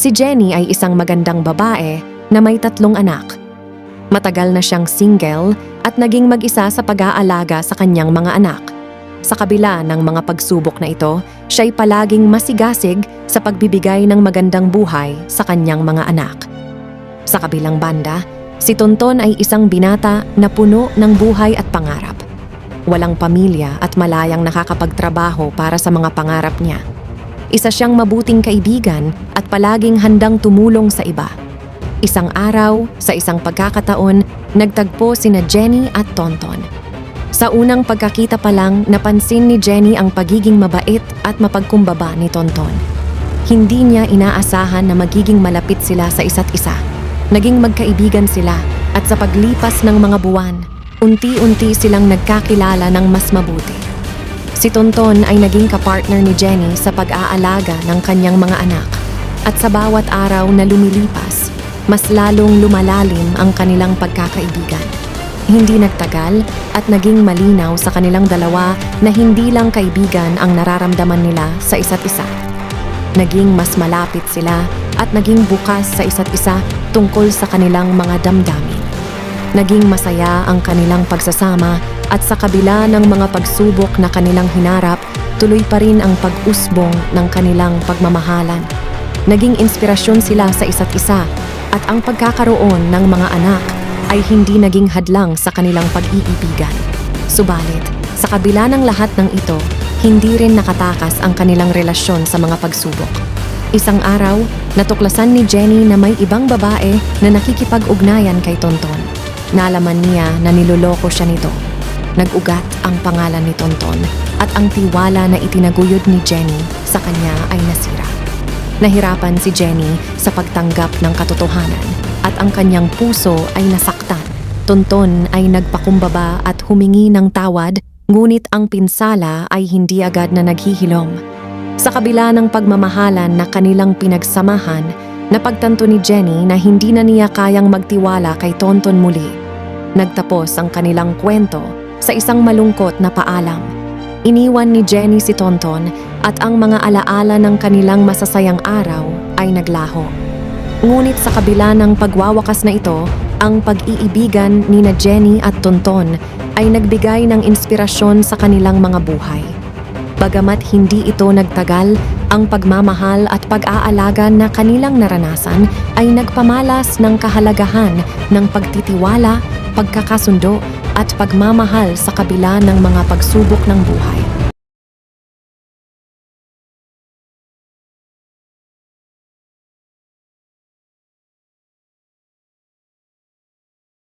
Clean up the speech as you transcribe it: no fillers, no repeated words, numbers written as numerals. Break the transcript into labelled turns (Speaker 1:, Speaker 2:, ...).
Speaker 1: Si Jenny ay isang magandang babae na may 3 anak. Matagal na siyang single at naging mag-isa sa pag-aalaga sa kanyang mga anak. Sa kabila ng mga pagsubok na ito, siya'y palaging masigasig sa pagbibigay ng magandang buhay sa kanyang mga anak. Sa kabilang banda, si Tonton ay isang binata na puno ng buhay at pangarap. Walang pamilya at malayang nakakapagtrabaho para sa mga pangarap niya. Isa siyang mabuting kaibigan at palaging handang tumulong sa iba. Isang araw, sa isang pagkakataon, nagtagpo sina Jenny at Tonton. Sa unang pagkakita pa lang, napansin ni Jenny ang pagiging mabait at mapagkumbaba ni Tonton. Hindi niya inaasahan na magiging malapit sila sa isa't isa. Naging magkaibigan sila at sa paglipas ng mga buwan, unti-unti silang nagkakilala ng mas mabuti. Si Tonton ay naging kapartner ni Jenny sa pag-aalaga ng kanyang mga anak at sa bawat araw na lumilipas, mas lalong lumalalim ang kanilang pagkakaibigan. Hindi nagtagal at naging malinaw sa kanilang dalawa na hindi lang kaibigan ang nararamdaman nila sa isa't isa. Naging mas malapit sila at naging bukas sa isa't isa tungkol sa kanilang mga damdamin. Naging masaya ang kanilang pagsasama at sa kabila ng mga pagsubok na kanilang hinarap, tuloy pa rin ang pag-usbong ng kanilang pagmamahalan. Naging inspirasyon sila sa isa't isa at ang pagkakaroon ng mga anak ay hindi naging hadlang sa kanilang pag-iibigan. Subalit, sa kabila ng lahat ng ito, hindi rin nakatakas ang kanilang relasyon sa mga pagsubok. Isang araw, natuklasan ni Jenny na may ibang babae na nakikipag-ugnayan kay Tonton. Nalaman niya na niloloko siya nito. Nag-ugat ang pangalan ni Tonton at ang tiwala na itinaguyod ni Jenny sa kanya ay nasira. Nahirapan si Jenny sa pagtanggap ng katotohanan at ang kanyang puso ay nasaktan. Tonton ay nagpakumbaba at humingi ng tawad, ngunit ang pinsala ay hindi agad na naghihilom. Sa kabila ng pagmamahalan na kanilang pinagsamahan, napagtanto ni Jenny na hindi na niya kayang magtiwala kay Tonton muli. Nagtapos ang kanilang kwento sa isang malungkot na paalam. Iniwan ni Jenny si Tonton at ang mga alaala ng kanilang masasayang araw ay naglaho. Ngunit sa kabila ng pagwawakas na ito, ang pag-iibigan ni na Jenny at Tonton ay nagbigay ng inspirasyon sa kanilang mga buhay. Bagamat hindi ito nagtagal, ang pagmamahal at pag-aalaga na kanilang naranasan ay nagpamalas ng kahalagahan ng pagtitiwala, pagkakasundo at pagmamahal sa kabila ng mga pagsubok ng buhay.